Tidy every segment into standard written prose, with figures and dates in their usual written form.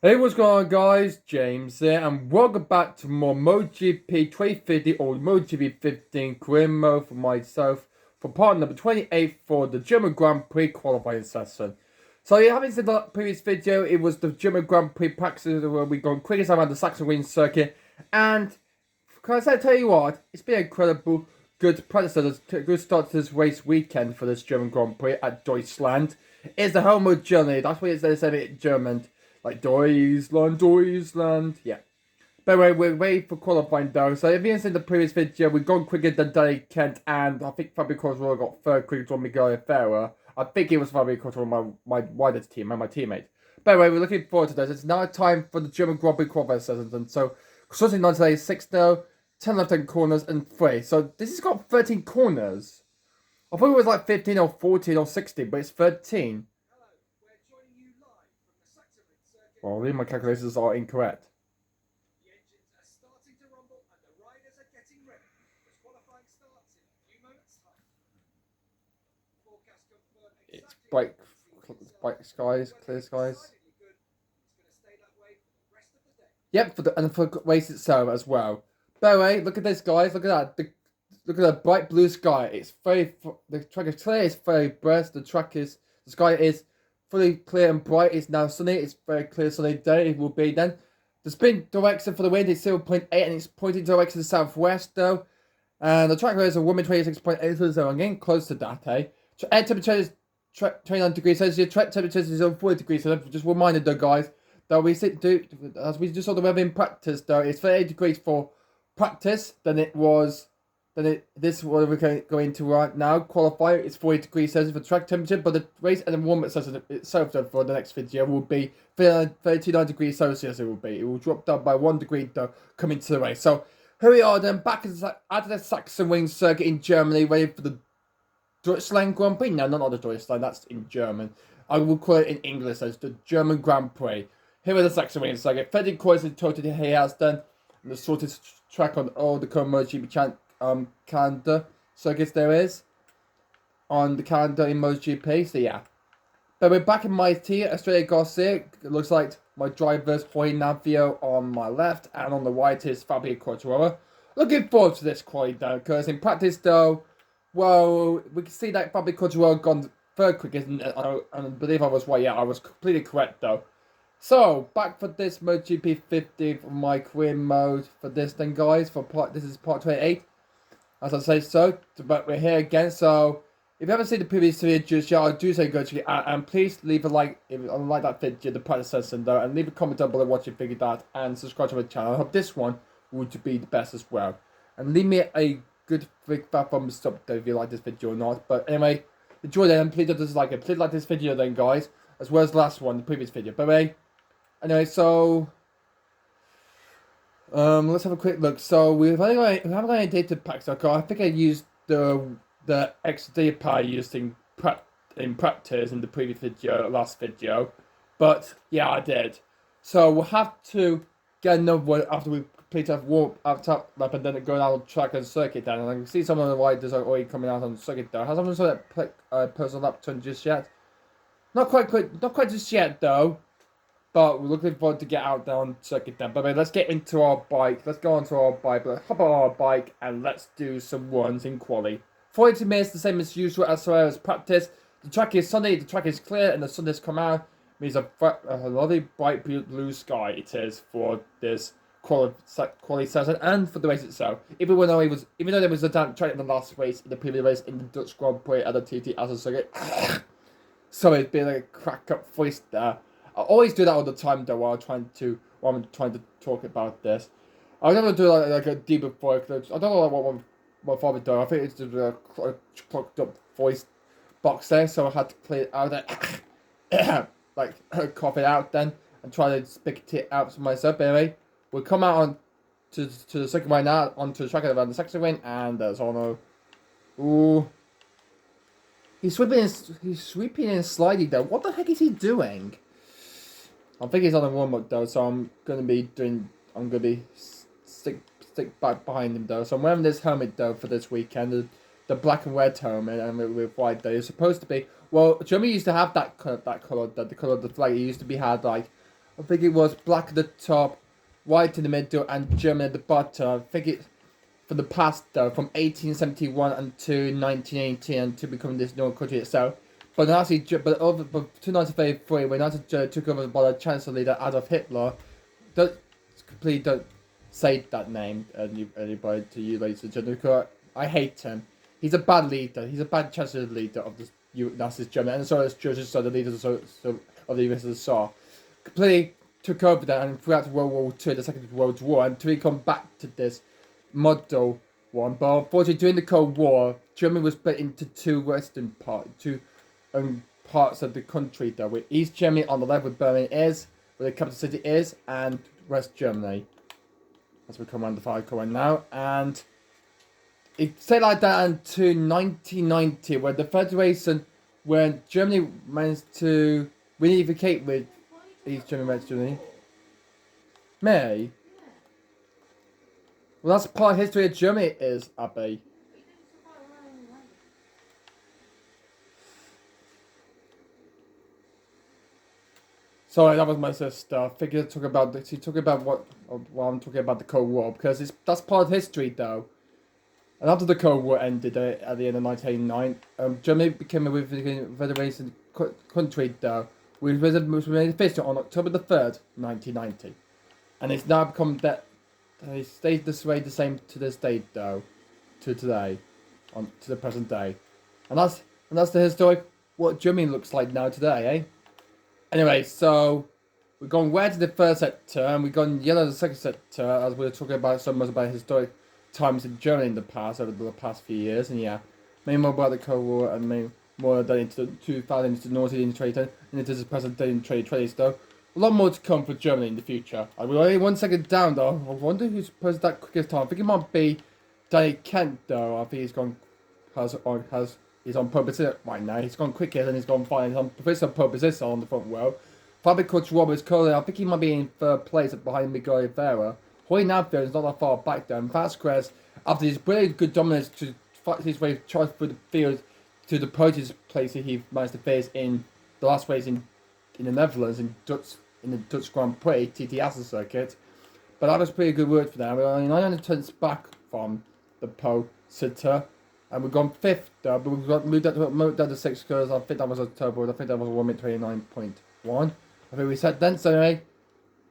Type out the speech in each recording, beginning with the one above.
Hey, what's going on, guys? James here, and welcome back to more MotoGP 2050 or MotoGP 15 career mode for myself for part number 28 for the German Grand Prix qualifying session. So, you haven't seen the previous video, it was the German Grand Prix practice where we gone quickest around the Saxon Ring circuit, and can I tell you what, it's been incredible, good practice, good start to this race weekend for this German Grand Prix at Deutschland. It's the home of Germany, that's what they said in German. Like Deutschland, Deutschland. Yeah. But anyway, we're waiting for qualifying though. So if you haven't seen the previous video, we've gone quicker than Danny Kent, and I think Fabio Quartararo got third quicker than Miguel Ferrer. I think it was Fabio Quartararo, my widest team, and my teammate. But anyway, we're looking forward to this. It's now time for the German Grand Prix qualifying season. So starting on today, 6 now, 10 left-hand corners, and 3. So this has got 13 corners. I thought it was like 15 or 14 or 16, but it's 13. Well, I believe my calculations are incorrect. The engines are starting to rumble and the riders are getting ready as qualifying starts in a few moments' time. Forecast confirmed It's exactly bright skies, clear skies. It's going to stay that way for the rest of the day. Yep, for the race itself as well. By the way, look at this, guys. Look at that. Look at that bright blue sky. It's the track is clear. It's very bright. The sky is fully clear and bright. It's now sunny. It's very clear sunny day. It will be then. The spin direction for the wind is 0.8 and it's pointing direction to the southwest though. And the track is a woman 26.8, so I'm getting close to that, eh? Air temperature is 29 degrees Celsius. Track temperature is 40 degrees Celsius. Just reminded though, guys, that as we just saw the weather in practice though, it's 38 degrees for practice than it was. This is what we're going to go into right now. Qualify, it's 40 degrees Celsius for track temperature, but the race and the warm-up session itself for the next video will be 39 degrees Celsius. It will drop down by 1 degree though coming to the race. So here we are then, back at the Saxon Ring circuit in Germany, ready for the Deutschland Grand Prix. No, not the Deutschland, that's in German. I will call it in English as the German Grand Prix. Here are the Saxon Ring circuit. 30 courses in total he has done. And the shortest track on all the current MotoGP calendar circuits there is on the calendar in MotoGP. So yeah. But we're back in my team, Australia Garcia. It looks like my drivers, Jorge Navio on my left, and on the right is Fabio Quartararo. Looking forward to this quality though, because in practice though, well, we can see that Fabio Quartararo gone third quickest, and I believe I was right. Yeah, I was completely correct though. So back for this MotoGP 50 for my career mode for this then, guys. This is part 28. As I say so, but we're here again. So if you haven't seen the previous video just yet, I do say go check it out, and please leave a like if you like that video, the practice session though, and leave a comment down below what you think of that, and subscribe to my channel. I hope this one would be the best as well, and leave me a good big fat thumbs up if you like this video or not. But anyway, enjoy that, and please don't dislike it. Please like this video then, guys, as well as the last one, the previous video. But anyway, so. Let's have a quick look. So we haven't got any data packs. Okay, I think I used the extra data pack I used in practice in the previous video, last video. But yeah, I did. So we'll have to get another one after we complete our warm up lap and then go down the track and circuit down. And I can see some of the riders are already coming out on the circuit down. Has someone saw that personal lap turn just yet? Not quite just yet though. But we're looking forward to get out there on circuit then. But let's get into our bike. Let's go onto our bike. Let's hop on our bike and let's do some runs in quali. 40 minutes, the same as usual as far as practice. The track is sunny, the track is clear, and the sun has come out. It means a lovely bright blue sky it is for this quali session and for the race itself. Even though there was a damp track in the last race, in the previous race in the Dutch Grand Prix at the TT as a circuit. So it's been like a crack up voice there. I always do that all the time though while I'm trying to talk about this. I never do like a deeper voice. I don't know what my father does. I think it's just a clogged up voice box there, so I had to clear it out there, like cough it out then and try to speak it out to myself. But anyway, we'll come out on to the second right now onto the track around the second wing, and there's Ono. Ooh. He's sweeping and sliding though. What the heck is he doing? I think he's on a warm-up though, so I'm gonna be stick back behind him though. So I'm wearing this helmet though for this weekend, the black and red helmet, and with white though. It's supposed to be, well, Germany used to have that color, the color of the flag. It used to be had like I think it was black at the top, white in the middle, and German at the bottom. I think it for the past though, from 1871 until 1918, and to become this new country itself. But Nazi, but over but to 1933, when Nazi Germany took over by the Chancellor leader Adolf Hitler, don't completely don't say that name anybody to you, ladies and gentlemen. Because I hate him. He's a bad leader. He's a bad Chancellor leader of the Nazi Germany, and so is George, so the leaders of the USSR. Completely took over that, and throughout World War II, the Second World War, until we come back to this model one. But unfortunately, during the Cold War, Germany was split into two parts of the country, though, with East Germany on the left, where Berlin is, where the capital city is, and West Germany. As we come around the fire right now, and it stayed like that until 1990, where the Federation, when Germany managed to reunify with East Germany, West Germany. May. Well, that's part of history of Germany, is Abby. Sorry, that was my sister. I figured she talking about what I'm talking about the Cold War, because that's part of history though. And after the Cold War ended at the end of 1989, Germany became a federation country though, which was made official on October the 3rd, 1990, and it's now become that. It stayed this way the same to this day though, to today, to the present day, and that's the historic what Germany looks like now today, eh? Anyway, so we've gone red to the first sector, and we've gone yellow to the second sector, as we were talking about so much about historic times in Germany in the past, over the past few years, and yeah, maybe more about the Cold War, and maybe more done into the 2000s, into the North Indian trade, and into the present day in trade, though. A lot more to come for Germany in the future. We're only 1 second down, though. I wonder who's posted that quickest time. I think it might be Danny Kent, though. I think he's he's on purpose right now. He's gone quicker and he's gone fine. He's on purpose on the front row. Fabian Coach Roberts Curly, I think he might be in third place behind Miguel Rivera. Hoy Navio is not that far back there. And Vasquez, after his brilliant good dominance to fight his way charged through the field to the podium place he managed to face in the last race in the Netherlands in the Dutch Grand Prix TTS circuit. But that was pretty good work for them. We're only 900 turns back from the pole sitter. And we've gone fifth, but we've got moved down to 6 because I think that was a turbo. I think that was 1:29.1. I think we set then anyway,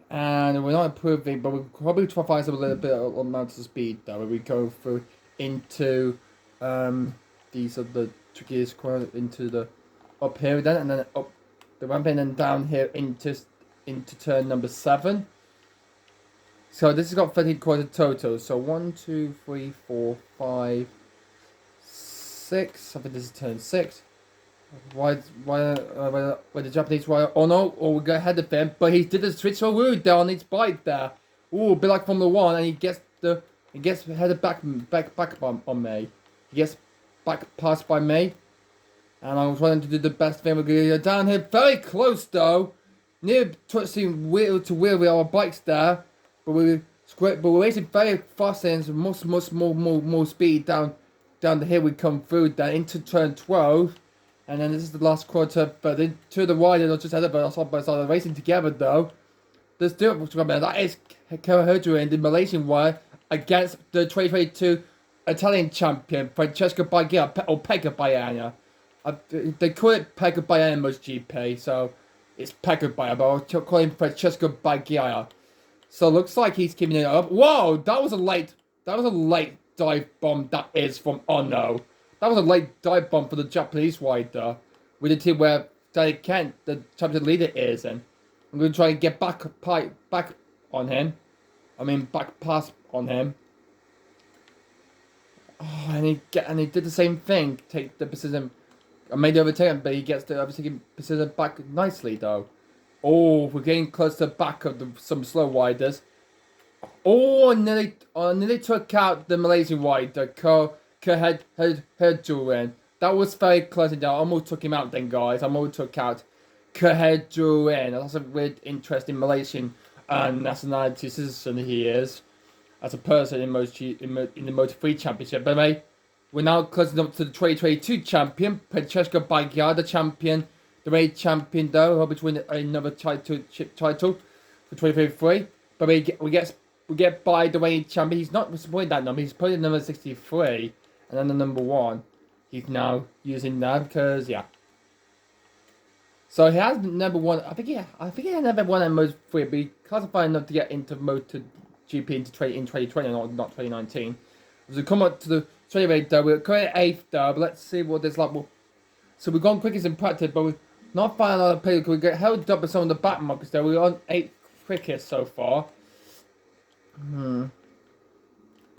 and we're not improving, but we'll probably try to find some a little bit of amounts of speed though. When we go through into these are the trickiest corner into the up here then, and then up the ramp and then down here into turn number 7. So this has got 13 quarters total. So 1, 2, 3, 4, 5, 6. I think this is turn 6. Why the Japanese wire? Oh no! Oh, we go ahead of him, but he did a switch forward there on his bike there. Ooh, a bit like Formula 1, and he gets headed back on me. He gets back passed by me, and I was trying to do the best thing. We're going to go down here, very close though, near touching wheel to wheel with our bikes there, but we're racing very fast and much more speed down the hill. We come through there into turn 12. And then this is the last quarter, but then to the right, and just ahead of us, side by side, racing together though. Let's do it. That is Carahudra in the Malaysian wire against the 2022 Italian champion Francesco Bagnaia or Pecco Bagnaia. They call it Pecco Bagnaia in Motogp, so it's Pecco Bagnaia, but I'll call him Francesco Bagnaia. So it looks like he's keeping it up. Whoa, that was a late dive bomb. That is from Ono. That was a late dive bomb for the Japanese rider with the team where Danny Kent, the champion leader, is in. I'm going to try and get back on him. Back pass on him. Oh, and he did the same thing. Take the precision. I made the overtake him, but he gets the overtaking precision back nicely though. Oh, we're getting close to the back of some slow riders. Oh, nearly took out the Malaysian rider. Had in. That was very close. I almost took him out then, guys. I almost took out Kahedruin. That's a weird, interesting Malaysian nationality citizen he is as a person in the Moto 3 Championship. But anyway, we're now closing up to the 2022 champion, Francesco Bagnaia, the race champion though, hoping to win another title. for 2023. But we get by the way champion. He's not supporting that number. He's putting number 63, and then the number 1. He's now using that because yeah. So he has number 1. I think he had number 1 and Moto 3, but he classified enough to get into MotoGP in 2020, not 2019. As we come up to the 28th though, we're currently 8th though, but let's see what this like. So we've gone quickest in practice, but we're not finding a lot of people because we get held up by some of the back markers though. We're on 8th quickest so far. Come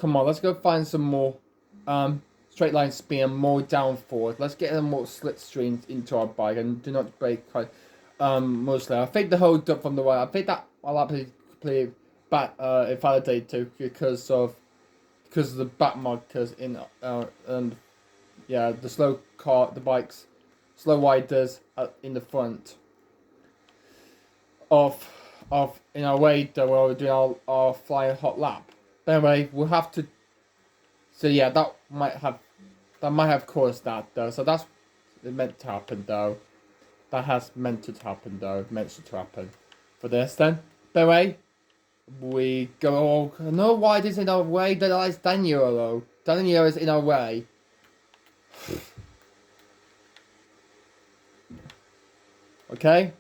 on, let's go find some more straight line speed and more downforce. Let's get some more slipstreams into our bike and do not brake mostly. I think the hold up from the right. I think that I'll actually completely back invalidated too because of the back markers in and yeah, the slow bikes, slow riders in the front of in our way though while we're doing our flying hot lap. But anyway, we'll have to. So yeah, that might have caused that though. So that's meant to happen though. That has meant to happen though. Meant to happen for this then. But anyway, we go. Oh, no, why is in our way? That is Daniel though. Daniel is in our way. Okay.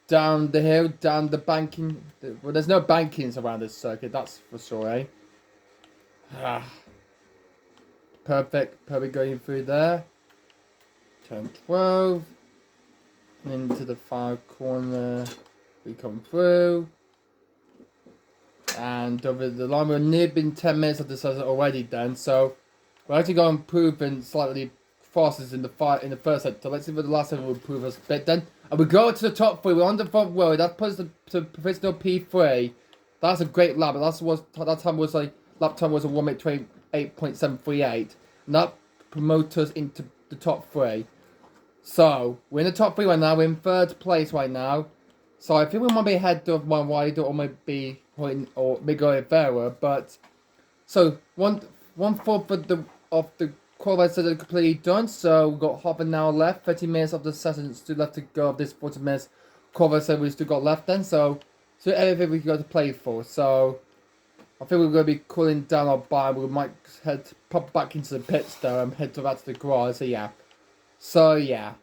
Down the hill, down the banking. Well, there's no bankings around this circuit, that's for sure, eh? Perfect going through there. Turn 12. Into the far corner. We come through. And over the line, we're near been 10 minutes of this already then, so we're actually going to improve and slightly faster in the first set. So let's see what the last set will improve us a bit then. And we go to the top 3. We're on the front row. That puts us to provisional P3. That's a great lap. That time was like lap time was a 1:28.738. And that promotes us into the top 3. So we're in the top 3 right now. We're in 3rd place right now. So I think we might be ahead of my rider or maybe Miguel Rivera. But so one fourth of the qualifiers are completely done, so we've got half an hour left, 30 minutes of the session still left to go of this 40 minutes qualifier we still got left then, so everything we got to play for. So I think we're going to be cooling down our bike. We might pop back into the pits though and head back to the garage, so yeah.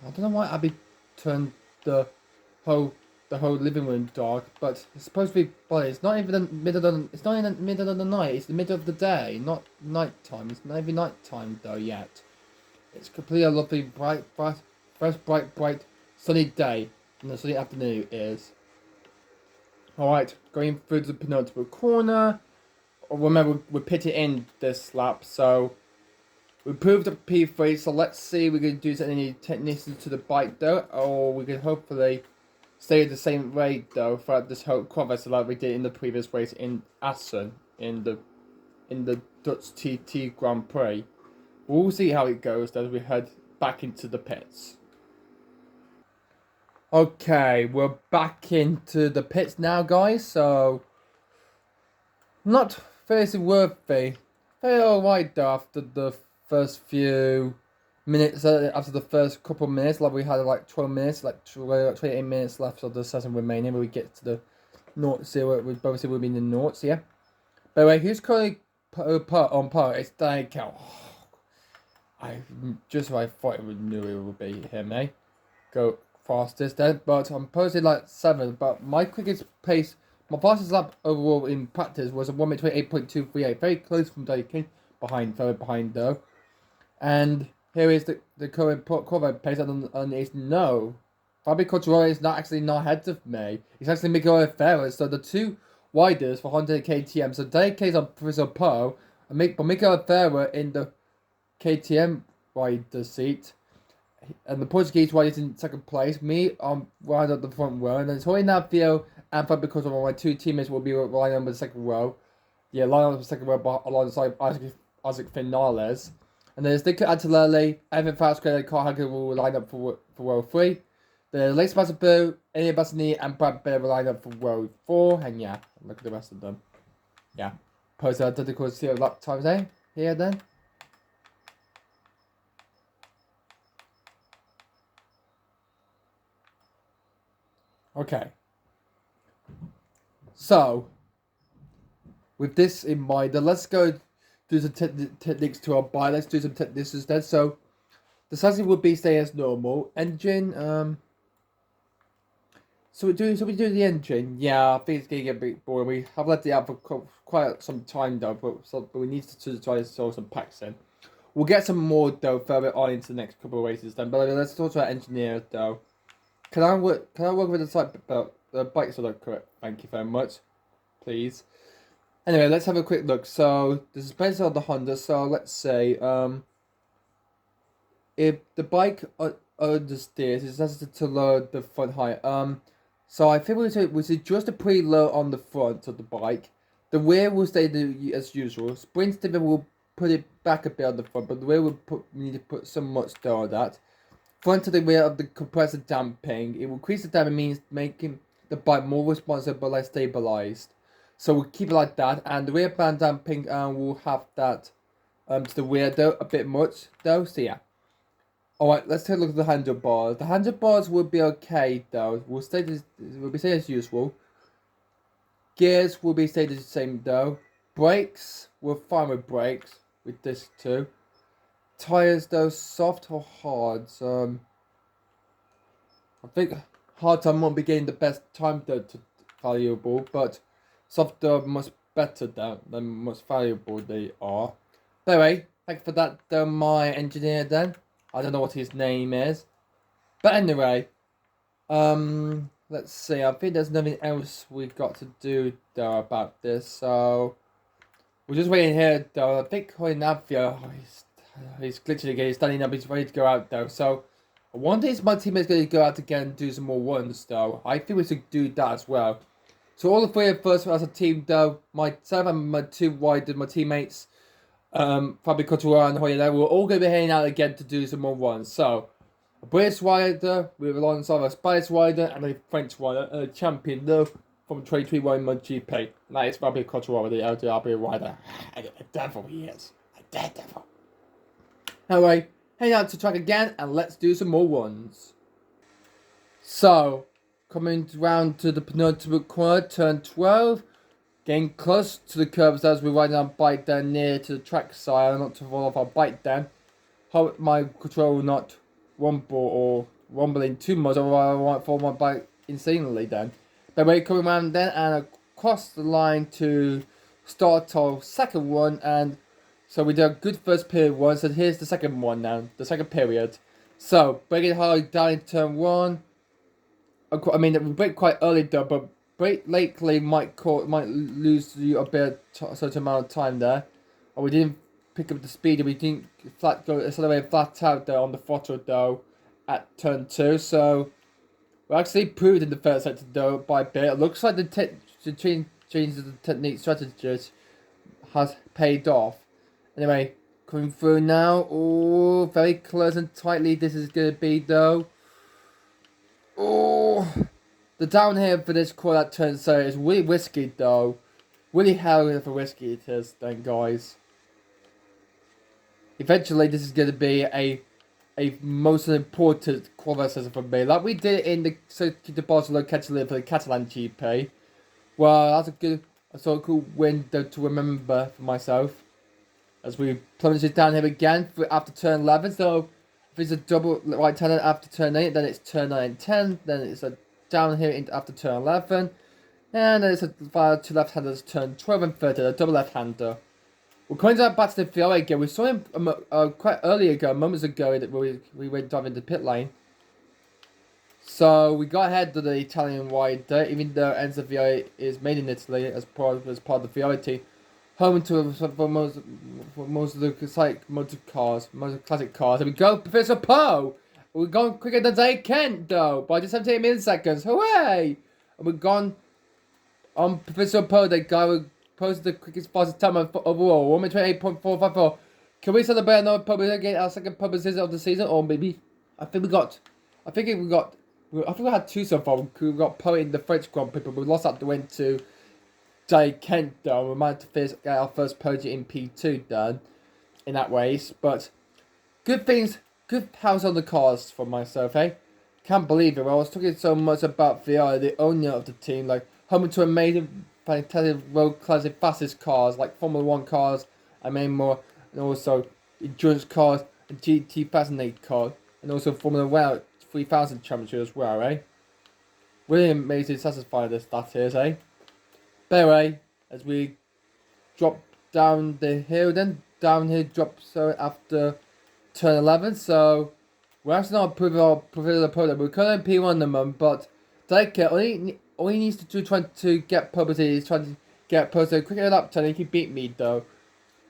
I don't know why Abby turned the whole living room dark, but it's supposed to be. Well, it's not even the middle of it's not in the middle of the night. It's the middle of the day, not night time. It's not even night time though yet. It's completely a lovely, bright, sunny day, and the sunny afternoon it is. All right, going through the penultimate corner. Remember, we're pitting in this lap, so we proved up P3. So let's see if we can do any techniques to the bike though, or we can hopefully stay at the same rate though throughout this whole qualifier like we did in the previous race in Assen in the Dutch TT Grand Prix. We'll see how it goes as we head back into the pits. Okay, we're back into the pits now, guys. So not very worthy. Very alright though after the first few minutes, after the first couple of minutes, like we had like 12 minutes, like 28 minutes left of the session remaining, when we get to the 0-0, we both will be in the noughts, yeah. By the way, who's currently on par? It's Daniel. I thought it knew it would be him, eh? Go fastest then, but I'm posted like 7th, but my quickest pace, my fastest lap overall in practice was a 1:28.238, very close from Daniel, further behind though. And here is the current qualified pace, and it's no. Fabio Quartararo is not ahead of me. It's actually Miguel Rivera. So the two riders for Honda and KTM. So Daniel's on Professor Poe, and Miguel Rivera in the KTM rider seat. And the Portuguese rider is in 2nd place. Me, I'm right at the front row. And then Tori Navio and Fabio Quartararo, my two teammates, will be lying on the 2nd row. Yeah, lying on the 2nd row alongside Isaac Finales. And then Nico Antonelli, Evan Fausto, and Carl Hager will line up for row 3. Then Lace Massabu, Elia Bassini, and Brad Bear will line up for row 4. And yeah, look at the rest of them. Yeah. Post identical to lap times, eh? Here then. Okay. So, with this in mind, then let's go do some techniques to our bike. Let's do some techniques instead. So, the chassis would be stay as normal. Engine, so we do the engine. Yeah, I think it's getting a bit boring. We have let it out for quite some time though, but we need to try to throw some packs in. We'll get some more though further on into the next couple of races then. But let's talk to our engineer though. Can I work? Can I work with the type the bikes are correct? Thank you very much, please. Anyway, let's have a quick look. So the suspension of the Honda. So let's say if the bike understeers, it's necessary to lower the front height. So I think we should just a preload on the front of the bike. The rear will stay as usual. Spring stiffen will put it back a bit on the front, but the rear will we need to put some much dough on that. Front to the rear of the compressor damping. It will increase the damping, means making the bike more responsive but less stabilized. So we'll keep it like that, and the rear band damping will have that to the rear though a bit much though. So yeah. Alright, let's take a look at the handlebars. The handlebars will be okay though. Will be stay as usual. Gears will be stayed the same though. Brakes, we're fine with brakes with this too. Tires though, soft or hard? I think hard time won't be getting the best time though to valuable, but soft are much better than most valuable they are. But anyway, thanks for that though, my engineer then. I don't know what his name is. But anyway, let's see. I think there's nothing else we've got to do though about this. So we're just waiting here though. I think Navia, he's glitching again. He's standing up. He's ready to go out though. So I wonder if my teammate's going to go out again and do some more runs though. I think we should do that as well. So all the three of us as a team though, myself and my two riders, my teammates, Fabio Cottura and Hoyer, we're all going to be heading out again to do some more runs. So, a British rider with alongside a Spanish rider and a French rider, a champion though from 2021 Motogp. And that is Fabio Cottura, the LDRB rider. A devil he is. A daredevil. Anyway, heading out to track again and let's do some more runs. So, coming round to the penultimate corner, turn 12. Getting close to the curves as we're riding our bike down near to the track side, not to fall off our bike then. Hope my control will not rumble or rumbling too much, or I won't fall my bike insanely then. But we're coming around then and across the line to start our second one, and so we did a good first period one, so here's the second one now, the second period. So, breaking hard down in turn 1. I mean, we break quite early though, but break lately might lose you a bit certain amount of time there. Or we didn't pick up the speed, and we didn't accelerate flat out there on the throttle though at turn 2. So we actually improved in the first sector though by a bit. It looks like the change of the technique strategies has paid off. Anyway, coming through now. Oh, very close and tightly this is gonna be though. Oh, the downhill for this corner at turn 7 is really risky though. Really hell of a risky it is then, guys. Eventually this is going to be a most important qualifying session for me. Like we did in the Barcelona Catalan for the Catalan GP. Well, that's a sort of cool win though to remember for myself. As we plunge down here again after turn 11. So if it's a double right turn after turn 8, then it's turn 9 and 10. Then it's a down here after turn 11. And then it's a two left-handers turn 12 and 13, a double left-hander. We're coming back to the Fiore again. We saw him quite early ago, moments ago, that we went diving into the pit lane. So we got ahead of the Italian rider, even though Enzo Fiore is made in Italy as part of the Fiore team. Home to for most of the classic cars. And we go, Professor Poe! We're going quicker than Zay Kent, though, by just 78 milliseconds. Hooray! And we've gone on Professor Poe, the guy who posted the quickest, fastest time overall, 1:28.454. Can we celebrate another pub again, our second pub visit of the season? Or maybe, I think we had two so far. We got Poe in the French Grand Prix, but we lost out the win to Jay Kent, though. We managed to get our first podium in P2 done in that race. But good things, good house on the cars for myself, eh? Can't believe it. I was talking so much about VR, the owner of the team, like home to amazing, fantastic road classic fastest cars, like Formula One cars, and many more, and also endurance cars, and GT 2008 cars, and also Formula One 3000 championship as well, eh? Really amazing, satisfying this that is, eh? But anyway, as we drop down the hill, then downhill drop so after turn 11, so we're actually not proving our opponent. We're currently P1 at the moment, but Daika all he needs to do trying to get publicity is trying to get posted quicker lap time. He can beat me though,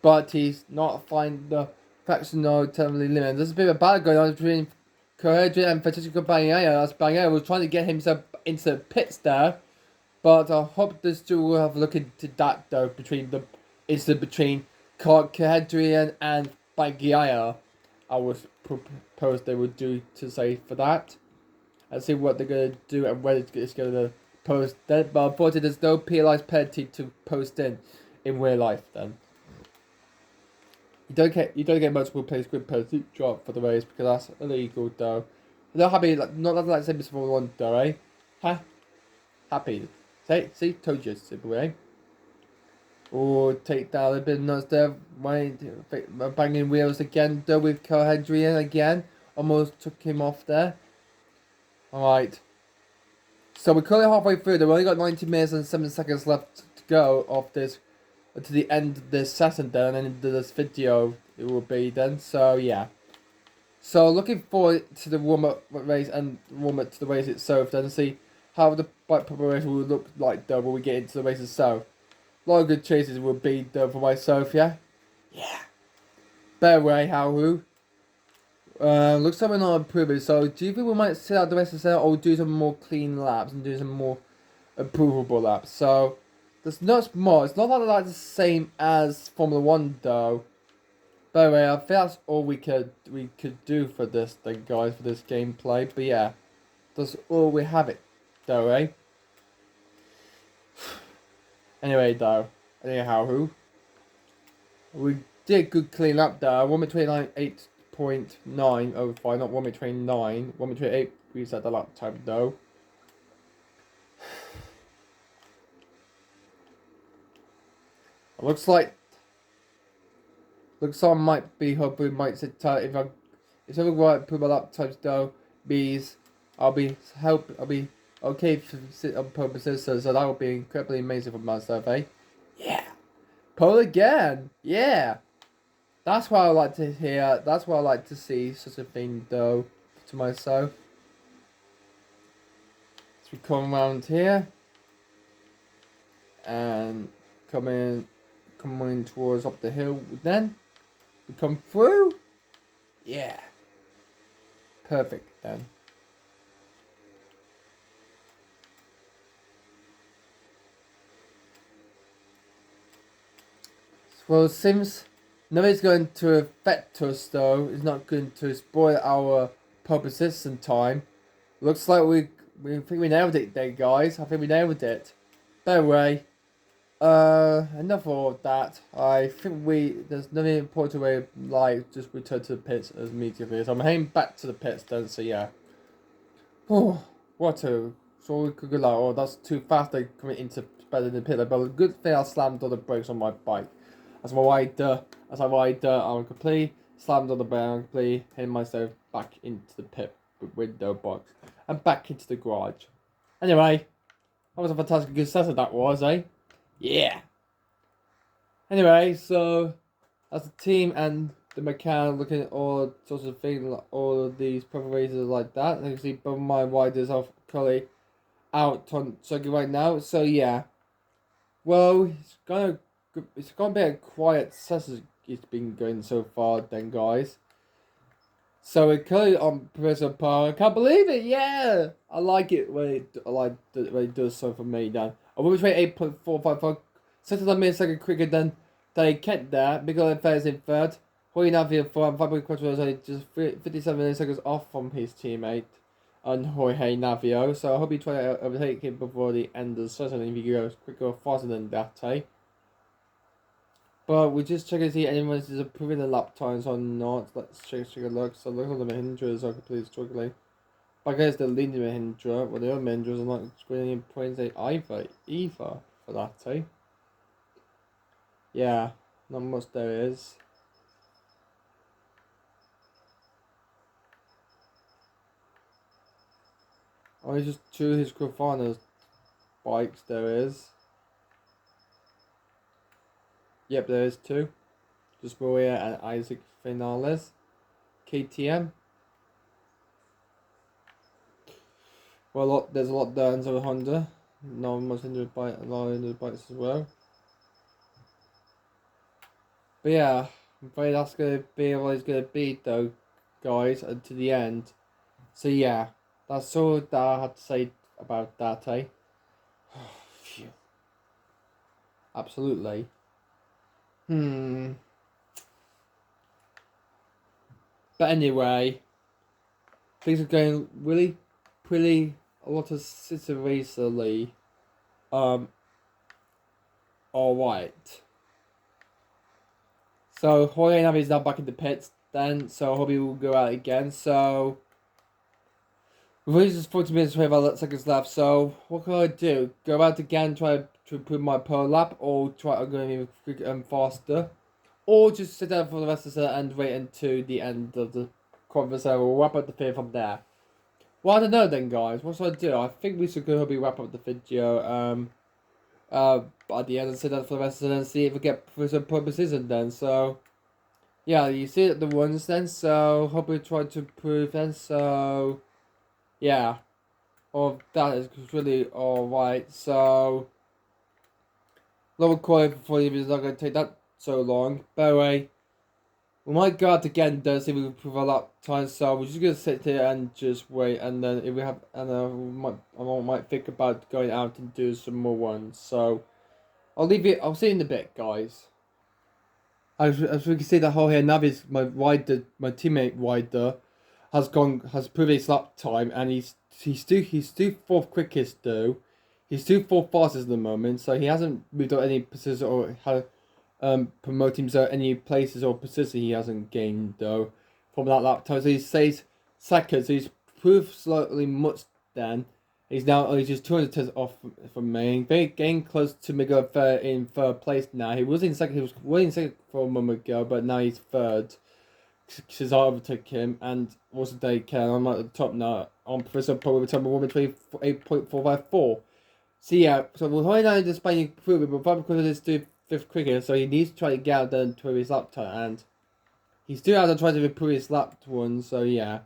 but he's not finding the fractional terminally limit. There's a bit of a battle going on between Corredri and Francisco Bagnaia. As Bagnaia was trying to get himself into the pits there, but I hope this two will have a look into that though between the incident between Corredri and Bagnaia. I was propose they would do to say for that. And see what they're gonna do and when it's gonna post then. But unfortunately, there's no penalized penalty to post in real life. Then you don't get multiple plays grid penalty drop for the race because that's illegal though. I'm not happy like not like same as Formula One though, eh? Huh? Happy. See, told you, simple, eh? Or take down a bit of nuts there. Banging wheels again though with Cohedrian again. Almost took him off there. Alright. So we're currently halfway through. We've only got 90 minutes and 7 seconds left to go of this to the end of this session then, and then into this video it will be then. So yeah. So looking forward to the warm-up race and warm-up to the race itself then, and see how the bike preparation will look like though when we get into the race itself. A lot of good chases will be done for myself, yeah? Yeah. Better way, how looks like we're not improving, so do you think we might sit out the rest of the set or do some more clean laps and do some more improvable laps? So, there's not more. It's not like the same as Formula 1 though. But anyway, I think that's all we could do for this thing, guys, for this gameplay. But yeah, that's all we have it though, eh? Anyway, though, anyhow, we did good clean up there. 1:29 8.9 over 5, not 1:29. 1:28 we set the lap time though. Looks like I might be hoping might sit tight if something right put my lap times though means I'll be okay to sit on purposes, so that would be incredibly amazing for myself, eh? Yeah. Pole again. Yeah. That's what I like to hear. That's what I like to see, such a thing though, to myself. So we come around here and coming towards up the hill then. We come through. Yeah. Perfect then. Well, it seems nothing's going to affect us though. It's not going to spoil our pole position time. Looks like we think we nailed it there, guys. I think we nailed it. By the way, enough of that. I think there's nothing important way like just return to the pits as immediately. So I'm heading back to the pits then. So yeah. Oh, what a so we could go like, oh, that's too fast. They coming into better than the pit. But a good thing I slammed all the brakes on my bike. As I ride, I'm completely slammed on the brake. I'm completely hitting myself back into the pit window box and back into the garage. Anyway, that was a fantastic good session that was, eh? Yeah. Anyway, so as a team and the mechanic looking at all sorts of things, like all of these preparations like that. You can see both my riders are currently out on circuit right now. So yeah. Well, it's gonna be a quiet session it's been going so far then, guys. So we're currently on Professor Power. I can't believe it, yeah! I like it when it does so for me then. I will between 8.455 settled on me a second quicker than they kept there. Miguel Affairs in third. Jorge Navia in fourth, and Fabio Quattro was just 57 seconds off from his teammate and Jorge Navio. So I hope you try to overtake him before the end of the session if you go quicker or faster than that, eh? But we just check to see anyone is improving the lap times or not. Let's check a look. So look at the Mahindras are completely struggling. But I guess the leading Mahindra, well, the other Mahindras are not scoring any points either for that, eh? Yeah, not much there is. Only just two his Grafana's bikes there is. Yep, there is two. Just Maria and Isaac Finales. KTM. Well, there's a lot there in the Honda. Not much into the bike, a lot into the bikes as well. But yeah, I'm afraid that's gonna be what it's gonna be though, guys, to the end. So yeah, that's all that I had to say about that, eh? Phew. Absolutely. But anyway, things are going really pretty a lot of situationally alright. So Jorge Nave is now back in the pits then, so Hobby will go out again. So we've only just 40 minutes, 25 seconds left. So what can I do? Go out again, try to improve my per lap, or try to go even quicker and faster, or just sit down for the rest of the and wait until the end of the conversation. We'll wrap up the video from there. Well, I don't know then, guys. What should I do? I think we should go Hobby wrap up the video. At the end and sit down for the rest of it and see if we get for some purposes and then so yeah, you see the ones then, so hope we try to improve then, so yeah, all that is really alright. So lower quality for you is not going to take that so long. By the way, we might go out again though, see if we can improve our lap time, so we're just going to sit here and just wait, and then if we have, and I might think about going out and do some more ones, so I'll leave it, I'll see you in a bit, guys. As we can see, the whole here, Navi's my teammate Ryder, has proved his lap time, and he's still fourth quickest though. He's still fourth fastest at the moment, so he hasn't moved up any positions or had promoted himself any places or positions he hasn't gained though from that lap time. So he stays second, so he's proved slightly much then. He's now only just 200 tenths off from me. Getting close to Miguel in third place now. He was in second. He was in second for a moment ago, but now he's third. Cesar overtook him, and also Dave Ken. I'm at the top now. On Professor Paul with a time of 1:28.454. So yeah, so we're holding down this by improving, but probably because of this do fifth quicker, so he needs to try to get out there and improve his lap time, and he still hasn't tried to improve his lap one. So yeah.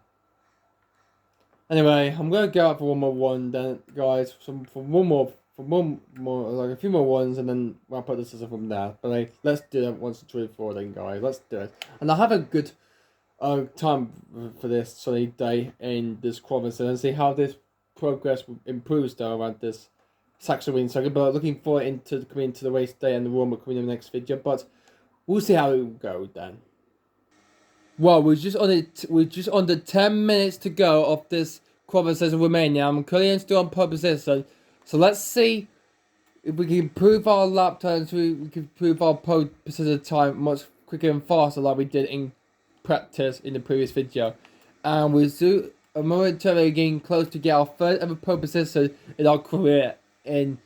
Anyway, I'm gonna go out for one more one then, guys. For one more, like a few more ones, and then wrap up the system from there. But like, let's do it once, two, four, then, guys. Let's do it, and I'll have a good time for this sunny day in this province and see how this progress improves though around this Saxon circuit. But looking forward into coming to the race day and the Roma coming in the next video. But we'll see how it will go then. Well, we're just on it. We're just under 10 minutes to go of this qualification in Romania. I'm currently still on pole position, so let's see if we can improve our lap times. We can improve our pole position time much quicker and faster, like we did in practice in the previous video. And we're still momentarily getting close to get our third ever pole position in our career in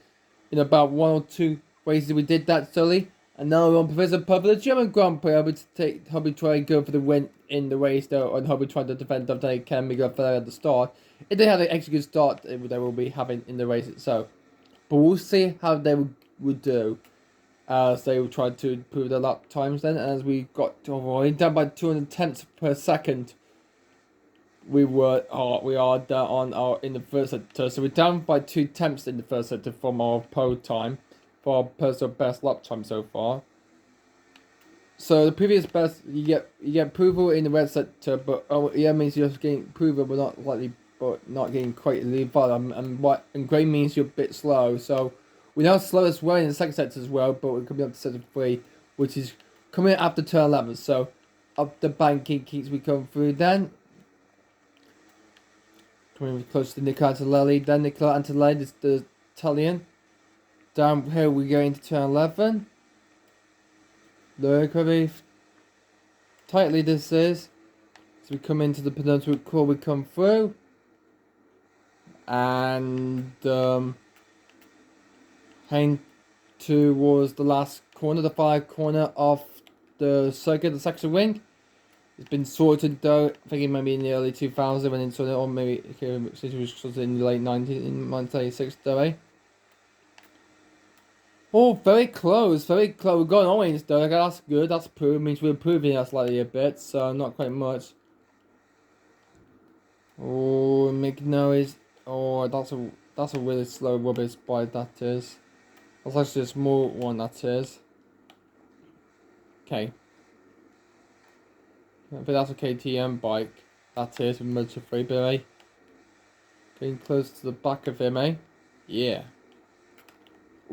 about one or two races. We did that solely. And now we're on Professor Pub for the German Grand Prix. I'll be trying to go for the win in the race though, and I'll be trying to defend Dante Can Miguel Ferrer at the start. If they have an extra good start, they will be having in the race itself. But we'll see how they would do as they will try to improve their lap times then. And as we got to down by 200 tenths per second, we are down in the first sector. So we're down by 2 tenths in the first sector from our pole time. For our personal best lap time so far. So the previous best, you get approval in the red sector, but means you're just getting approval, but not getting quite the far. And grey means you're a bit slow. So we're now slow as well in the second sector as well, but we're coming up to sector 3, which is coming after turn 11. So up the banking keeps we come through then. Coming close to Nicola Antonelli, then Nicola Antonelli is the Italian. Down here we go into turn 11. Look how tightly this is. So we come into the penultimate core, we come through. and heading towards the last corner, the far corner of the circuit, the section ring. It's been sorted though. I think it might be in the early 2000s when it's sorted, or maybe since it was sorted in the late 1936 though, eh? Oh, very close, very close. We've got an orange though. That's good. That's improved. Means we're improving that slightly a bit, so not quite much. Oh, make noise. Oh, that's a really slow rubbish bike. That is. That's actually a small one. That is. Okay. I think that's a KTM bike. That is with motor 3, eh? Getting close to the back of him, eh? Yeah.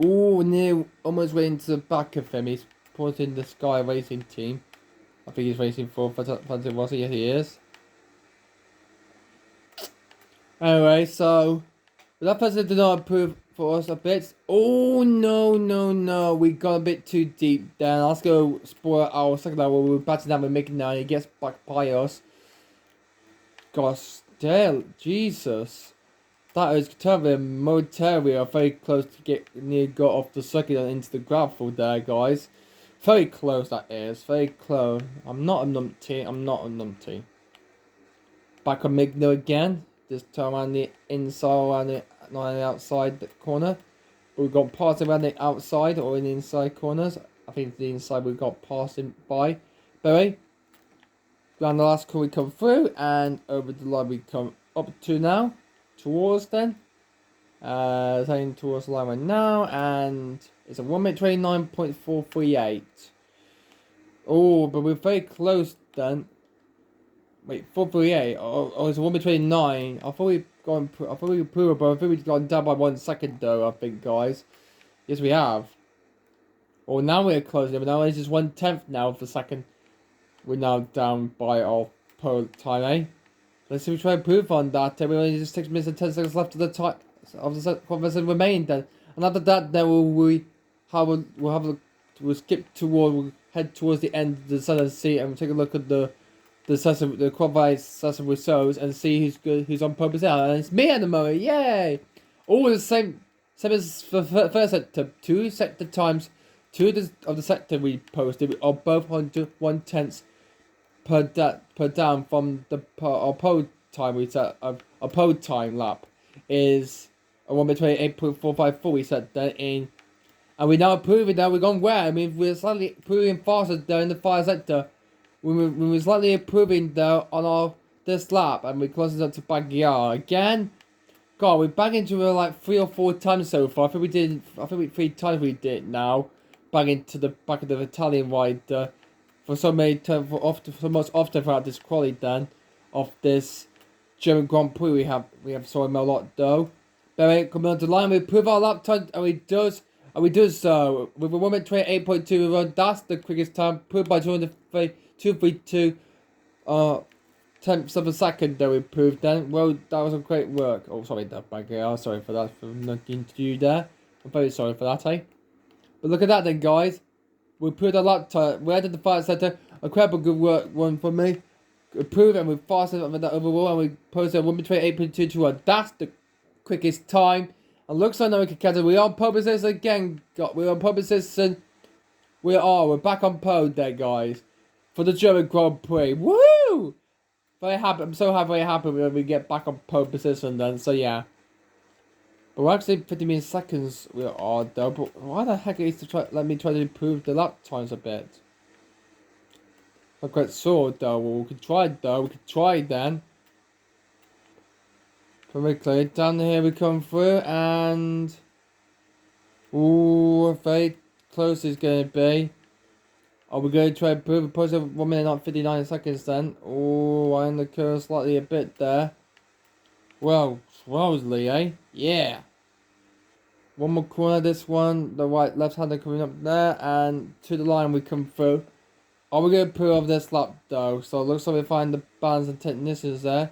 Ooh, near, almost way into the back of him. He's supporting the Sky Racing team. I think he's racing for Fantasy Rossi. Yes, he is. Anyway, so that person did not approve for us a bit. Oh no, no, no! We got a bit too deep. Then let's go spoil our second level. We're batting down with Mickey now. He gets back by us. Gosh, damn, Jesus. That is terrible. Momentarily are very close to get near got off the circuit and into the gravel there, guys. Very close, that is. Very close. I'm not a numpty. I'm not a numpty. Back on Migno again. This time around the inside, around the, not on the outside the corner. But we've got passing around the outside or in the inside corners. I think the inside we've got passing by. Berry. Around the last corner we come through and over the line we come up to now. Towards then. Heading towards the line right now, and it's a 1 minute 29.438. Oh, but we're very close then. Wait, 438. Oh, it's a 1 minute 29. I thought we gone. I thought we were but I think we've gone down by 1 second though. I think, guys. Yes, we have. Well, now we're closing. But now it's just 1/10 now of the second. We're now down by our pole time, eh? Let's see if we try to improve on that. We only just 6 minutes and 10 seconds left of the time of the conversation remain then. And after that, then we'll skip toward, we'll head towards the end of the southern seat and we'll take a look at the qualified session results and see who's good, who's on purpose out. And it's me at the moment, yay! All the same as for first sector, 2 sector times 2 of the sector we posted are both on 1/10 per down from the our pole time we set. Our pole time lap is a 1 minute 28.454 we set that in, and we're now proving that we're gone where. I mean, we're slightly improving faster there in the fire sector. We're slightly improving though on this lap, and we're closing up to Bagyar again. God, we're back into it like 3 or 4 times so far. I think we 3 times we did now. Back into the back of the Italian ride for so many times, for most often throughout this quality then of this German Grand Prix. We have saw him a lot though. Then coming on the line, we prove our lap time, and we do so with a 1 minute 28.2 we run. That's the quickest time proved by 232 tenths of a second that we proved then. Well, that was a great work. Oh, sorry, that bag. Sorry for that, for nothing to do there. I'm very sorry for that, eh? But look at that then, guys. We proved a lot time. We added the fire center. Incredible good work, one for me. Improved, and we fastened up with that overall, and we posted a 1 minute 28.221. That's the quickest time. And looks like now we can catch it. We're on pole position again. We're on pole position. We're back on pole there, guys. For the German Grand Prix. Woo! Very happy. I'm so happy, very happy when we get back on pole position then. So yeah. But we're actually 50 seconds we are though. But why the heck is to let me try to improve the lap times a bit? I quite sure though. Well, we could try though. We could try then. Quickly down here we come through, and ooh, very close it's gonna be. Are we going to try and improve a positive 1 minute not 59 seconds then? Oh, I undercut slightly a bit there. Well, Lee, eh? Yeah. One more corner, this one, the right left hander coming up there, and to the line we come through. Are we going to improve this lap though? So it looks like we find the bands and technicians there.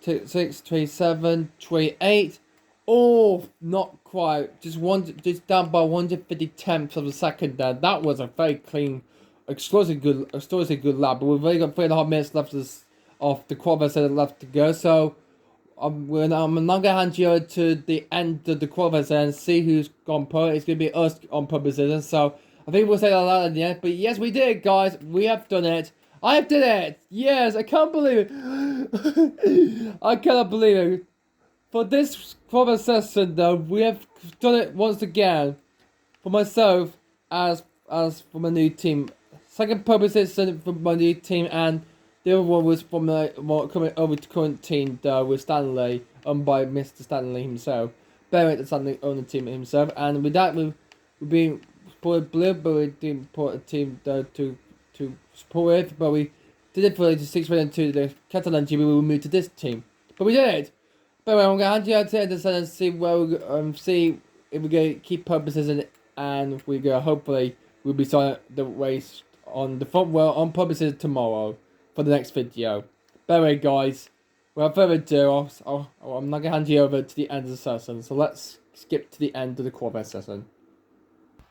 6, 27, 28. Oh, not quite. Just down by 150 tenths of a second there. That was a very clean, explosive good lap. But we've only got 3.5 minutes left of the qualifier set left to go. So I'm not gonna hand you over to the end of the quarters and see who's gone pro. It's gonna be us on purposes, so I think we'll say that out at the end. But yes, we did it, guys. We have done it. I did it. Yes, I can't believe it. I cannot believe it. For this quarter session, though, we have done it once again. For myself, as for my new team, second proposition for my new team, and the other one was from the coming over to current team though with Stanley, owned by Mr. Stanley himself. Barrett the Stanley owned the team himself, and with that we've been supported blue, but we didn't support a team though to support it, but we did it for the 6 million to the Catalan team. We will move to this team, but we did it. But anyway, I'm gonna hand you out to the and see where we see if we go keep purposes in it, and we go hopefully we'll be starting the race on the front row on purposes tomorrow for the next video. But anyway, guys, without further ado, I'm not gonna hand you over to the end of the session, so let's skip to the end of the quarter session.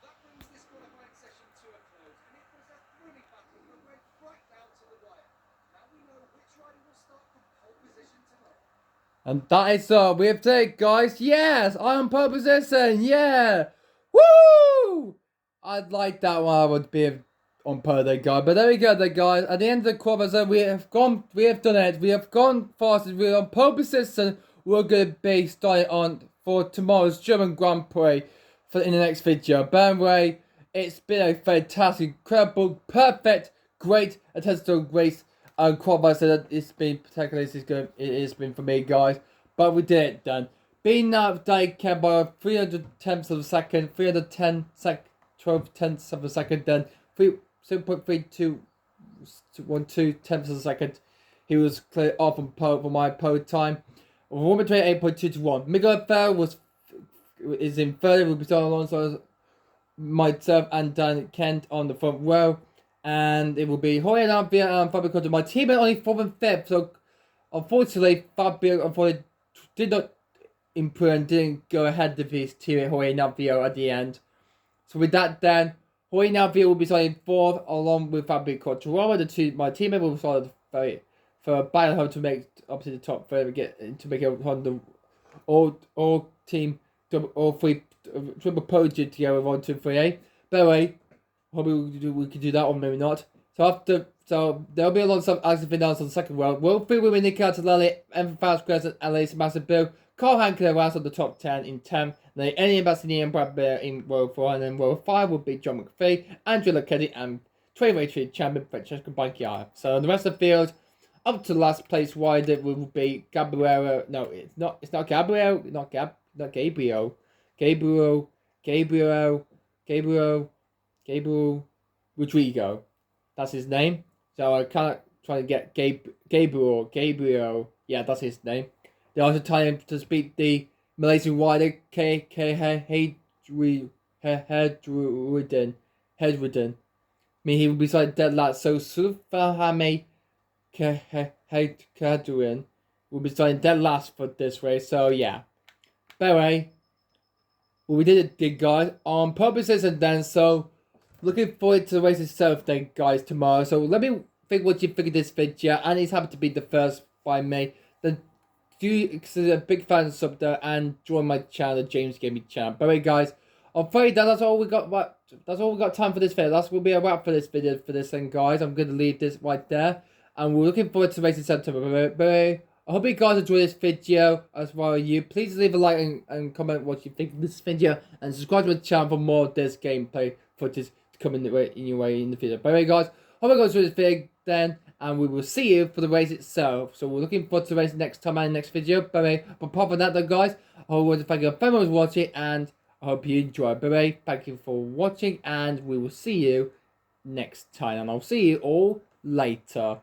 That brings this qualifying session to a close, and it was a thrilling battle that went right down to the wire. Now we know which rider will start from pole position tomorrow. And that is all we have today, guys. Yes, I'm pole position. Yeah, woo! I'd like that one. I would be on per day, guys. But there we go, there, guys. At the end of the quarter, we have done it. We have gone fast. We're on pole position. We're gonna be starting on for tomorrow's German Grand Prix in the next video. But anyway, it's been a fantastic, incredible, perfect, great attendance race. Qualify so that it's been particularly good. It has been for me, guys. But we did it done. Being that they came by 300 tenths of a second, 12 tenths of a second, then 7.3212 tenths of a second. He was clear off on pole for my pole time. 1:28.2 to 1. Miguel Ferrer is in third. We'll be starting alongside myself and Dan Kent on the front row. And it will be Jorge Navia and Fabio Costa. My team are only 4th and 5th. So unfortunately, Fabio did not improve and didn't go ahead of his teammate Jorge Navia at the end. So with that, then Jorge Navia will be starting 4th along with Fabio Quartararo. My teammate will start for a battle home to make up to the top 3 to make it on the all team all 3 triple podium together 1, 2, 3, 8. By the way, hopefully we can do that, or maybe not. So there'll be a lot of some active finals on the second round. Will 3 will be Nick Antonelli, Evan Fast and LA Sebastian Bill. Carl Hanker was on the top 10 in 10th. Then Eddie Bassini and Brad Bear in row 4. And then row 5 will be John McPhee, Andrew Lucchetti, and 2023 champion Francesco Banchiara. So on the rest of the field, up to last place rider will be Gabriel. No, it's not Gabriel. Not Gabriel. Gabriel Rodrigo. That's his name. So I can't try to get Gabriel. Yeah, that's his name. They're also trying to speak the Malaysian rider K. Hedruden. I mean, he will be slightly dead last. So Sulfahame Hedruden will be starting dead last for this race. So yeah. By the way, well, we did it, guys, on purposes, and then so looking forward to the race itself then, guys, tomorrow. So let me think what you think of this video, and it's happy to be the first by me. Then do consider a big fan of sub there and join my channel, the James Gaming channel. By the way, guys, I'm afraid that's all we got. That's all we got time for this video. That will be a wrap for this video for this thing, guys. I'm going to leave this right there, and we're looking forward to the race in September. Bye. I hope you guys enjoy this video as well as you. Please leave a like and comment what you think of this video, and subscribe to the channel for more of this gameplay footage coming in your way in the future. By the way, guys, hope you guys enjoy this video then, and we will see you for the race itself. So we're looking forward to the race next time and next video. By the way, but apart from that though, guys, I want to thank you for watching, and I hope you enjoyed. By the way, thank you for watching, and we will see you next time, and I'll see you all later.